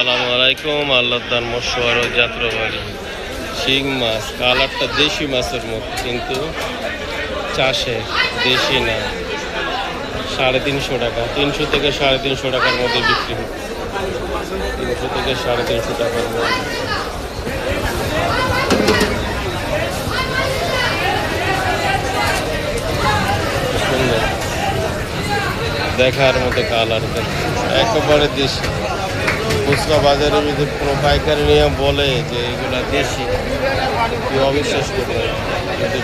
আসসালামু আলাইকুম। আল্লাহর মশওয়ারা যাত্রাবাড়ি শিং মাছ, কালারটা দেশি মাছের মতো কিন্তু চাষে দেশি না। 350 টাকা, 300 থেকে 350 টাকার মধ্যে বিক্রি হচ্ছে। 300 থেকে 350 টাকার মধ্যে। সুন্দর দেখার মতো কালার, একেবারে দেশি। খুচরা বাজারের ভিতরে কোনো পাইকারি নিয়ে বলে যে এগুলা দেশি, কেউ অবিশ্বাস করবে কিন্তু